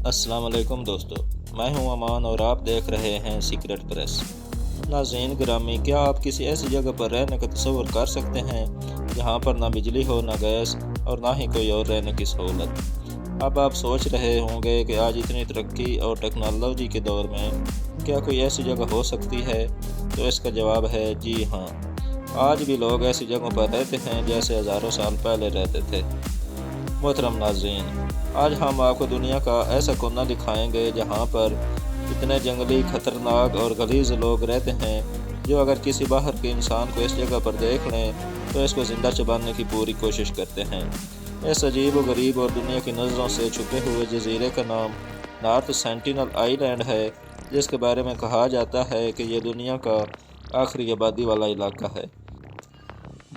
السلام علیکم دوستو، میں ہوں امان اور آپ دیکھ رہے ہیں سیکرٹ پریس۔ ناظرین گرامی، کیا آپ کسی ایسی جگہ پر رہنے کا تصور کر سکتے ہیں جہاں پر نہ بجلی ہو، نہ گیس اور نہ ہی کوئی اور رہنے کی سہولت؟ اب آپ سوچ رہے ہوں گے کہ آج اتنی ترقی اور ٹیکنالوجی کے دور میں کیا کوئی ایسی جگہ ہو سکتی ہے؟ تو اس کا جواب ہے جی ہاں۔ آج بھی لوگ ایسی جگہوں پر رہتے ہیں جیسے ہزاروں سال پہلے رہتے تھے۔ محترم ناظرین، آج ہم آپ کو دنیا کا ایسا کونا دکھائیں گے جہاں پر اتنے جنگلی، خطرناک اور غلیظ لوگ رہتے ہیں جو اگر کسی باہر کے انسان کو اس جگہ پر دیکھ لیں تو اس کو زندہ چبانے کی پوری کوشش کرتے ہیں۔ اس عجیب و غریب اور دنیا کی نظروں سے چھپے ہوئے جزیرے کا نام نارتھ سینٹینل آئی لینڈ ہے، جس کے بارے میں کہا جاتا ہے کہ یہ دنیا کا آخری آبادی والا علاقہ ہے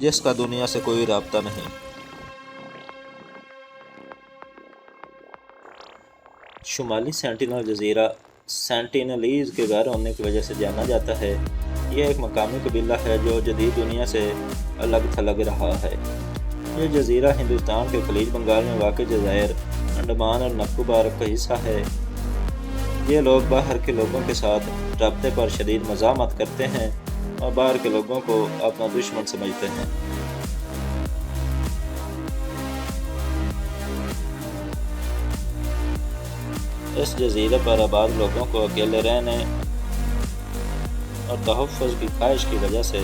جس کا دنیا سے کوئی رابطہ نہیں۔ شمالی سینٹینل جزیرہ سینٹینلیز کے گھر ہونے کی وجہ سے جانا جاتا ہے۔ یہ ایک مقامی قبیلہ ہے جو جدید دنیا سے الگ تھلگ رہا ہے۔ یہ جزیرہ ہندوستان کے خلیج بنگال میں واقع جزائر انڈمان اور نکوبار کا حصہ ہے۔ یہ لوگ باہر کے لوگوں کے ساتھ رابطے پر شدید مزاحمت کرتے ہیں اور باہر کے لوگوں کو اپنا دشمن سمجھتے ہیں۔ اس جزیرے پر آباد لوگوں کو اکیلے رہنے اور تحفظ کی خواہش کی وجہ سے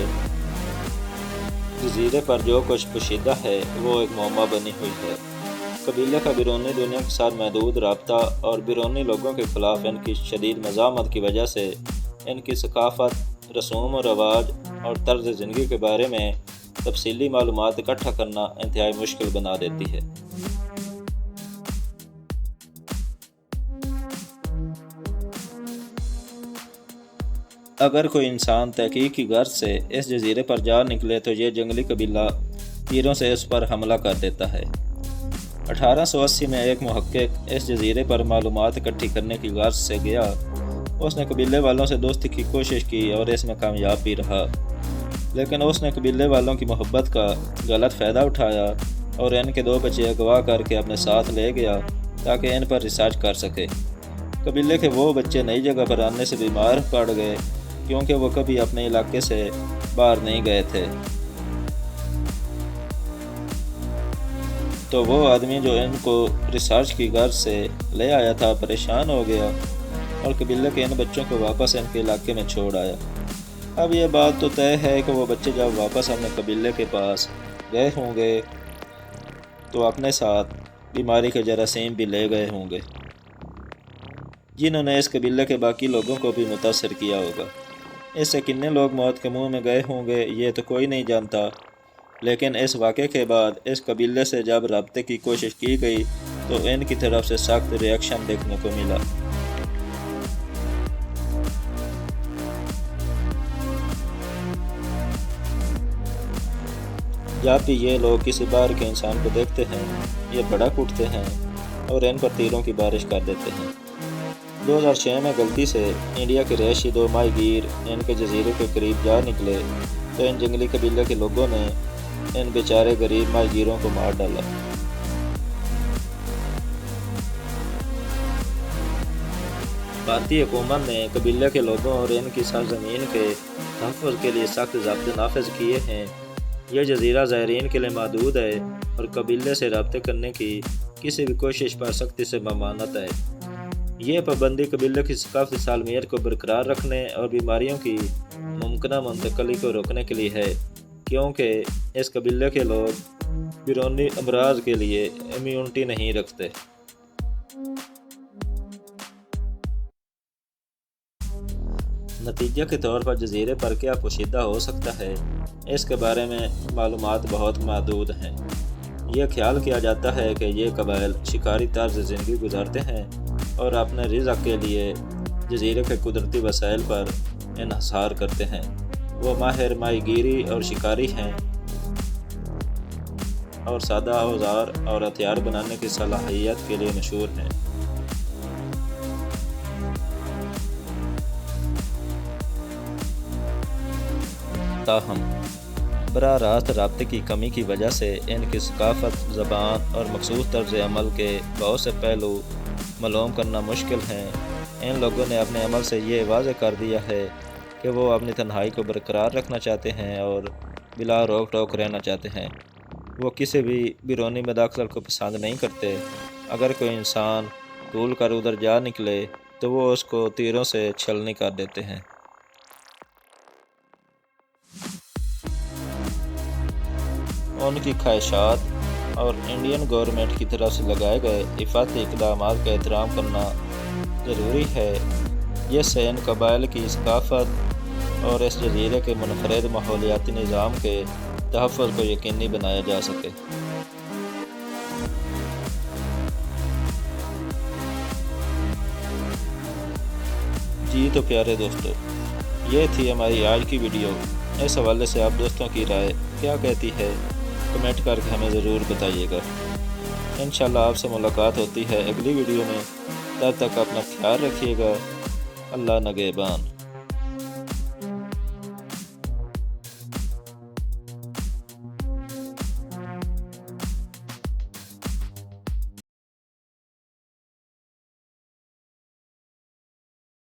جزیرے پر جو کچھ پوشیدہ ہے وہ ایک معمہ بنی ہوئی ہے۔ قبیلے کا بیرونی دنیا کے ساتھ محدود رابطہ اور بیرونی لوگوں کے خلاف ان کی شدید مزاحمت کی وجہ سے ان کی ثقافت، رسوم و رواج اور طرز زندگی کے بارے میں تفصیلی معلومات اکٹھا کرنا انتہائی مشکل بنا دیتی ہے۔ اگر کوئی انسان تحقیق کی غرض سے اس جزیرے پر جا نکلے تو یہ جنگلی قبیلہ تیروں سے اس پر حملہ کر دیتا ہے۔ 1880 میں ایک محقق اس جزیرے پر معلومات اکٹھی کرنے کی غرض سے گیا۔ اس نے قبیلے والوں سے دوستی کی کوشش کی اور اس میں کامیاب بھی رہا، لیکن اس نے قبیلے والوں کی محبت کا غلط فائدہ اٹھایا اور ان کے 2 بچے اغوا کر کے اپنے ساتھ لے گیا تاکہ ان پر ریسرچ کر سکے۔ قبیلے کے وہ بچے نئی جگہ پر آنے سے بیمار پڑ گئے کیونکہ وہ کبھی اپنے علاقے سے باہر نہیں گئے تھے۔ تو وہ آدمی جو ان کو ریسرچ کی غرض سے لے آیا تھا پریشان ہو گیا اور قبیلے کے ان بچوں کو واپس ان کے علاقے میں چھوڑ آیا۔ اب یہ بات تو طے ہے کہ وہ بچے جب واپس اپنے قبیلے کے پاس گئے ہوں گے تو اپنے ساتھ بیماری کے جراثیم بھی لے گئے ہوں گے جنہوں نے اس قبیلے کے باقی لوگوں کو بھی متاثر کیا ہوگا۔ اس سے کتنے لوگ موت کے منہ میں گئے ہوں گے یہ تو کوئی نہیں جانتا، لیکن اس واقعے کے بعد اس قبیلے سے جب رابطے کی کوشش کی گئی تو ان کی طرف سے سخت ری ایکشن دیکھنے کو ملا۔ جب بھی یہ لوگ کسی باہر کے انسان کو دیکھتے ہیں یہ بھڑک اٹھتے ہیں اور ان پر تیروں کی بارش کر دیتے ہیں۔ 2006 میں غلطی سے انڈیا کے رہائشی 2 ماہی گیر ان کے جزیرے کے قریب جا نکلے تو ان جنگلی قبیلے کے لوگوں نے ان بیچارے غریب ماہی گیروں کو مار ڈالا۔ بھارتی حکومت نے قبیلے کے لوگوں اور ان کی سرزمین کے تحفظ کے لیے سخت ضابطے نافذ کیے ہیں۔ یہ جزیرہ زائرین کے لیے محدود ہے اور قبیلے سے رابطے کرنے کی کسی بھی کوشش پر سختی سے ممانعت ہے۔ یہ پابندی قبیلے کی ثقافتی سالمیت کو برقرار رکھنے اور بیماریوں کی ممکنہ منتقلی کو روکنے کے لیے ہے، کیونکہ اس قبیلے کے لوگ بیرونی امراض کے لیے امیونٹی نہیں رکھتے۔ نتیجے کے طور پر جزیرے پر کیا پوشیدہ ہو سکتا ہے، اس کے بارے میں معلومات بہت محدود ہیں۔ یہ خیال کیا جاتا ہے کہ یہ قبائل شکاری طرز زندگی گزارتے ہیں اور اپنے رزق کے لیے جزیرے کے قدرتی وسائل پر انحصار کرتے ہیں۔ وہ ماہر ماہی گیری اور شکاری ہیں اور سادہ اوزار اور ہتھیار بنانے کی صلاحیت کے لیے مشہور ہیں۔ تاہم براہ راست رابطے کی کمی کی وجہ سے ان کی ثقافت، زبان اور مخصوص طرز عمل کے بہت سے پہلو معلوم کرنا مشکل ہیں۔ ان لوگوں نے اپنے عمل سے یہ واضح کر دیا ہے کہ وہ اپنی تنہائی کو برقرار رکھنا چاہتے ہیں اور بلا روک ٹوک رہنا چاہتے ہیں۔ وہ کسی بھی بیرونی مداخلت کو پسند نہیں کرتے۔ اگر کوئی انسان طول کر ادھر جا نکلے تو وہ اس کو تیروں سے چھلنی کر دیتے ہیں۔ ان کی خواہشات اور انڈین گورنمنٹ کی طرف سے لگائے گئے حفاظتی اقدامات کا احترام کرنا ضروری ہے، جس سے ان قبائل کی ثقافت اور اس جزیرے کے منفرد ماحولیاتی نظام کے تحفظ کو یقینی بنایا جا سکے۔ جی تو پیارے دوستو، یہ تھی ہماری آج کی ویڈیو۔ اس حوالے سے آپ دوستوں کی رائے کیا کہتی ہے، کمنٹ کر کے ہمیں ضرور بتائیے گا۔ انشاءاللہ آپ سے ملاقات ہوتی ہے اگلی ویڈیو میں۔ تب تک اپنا خیال رکھیے گا۔ اللہ نگہبان۔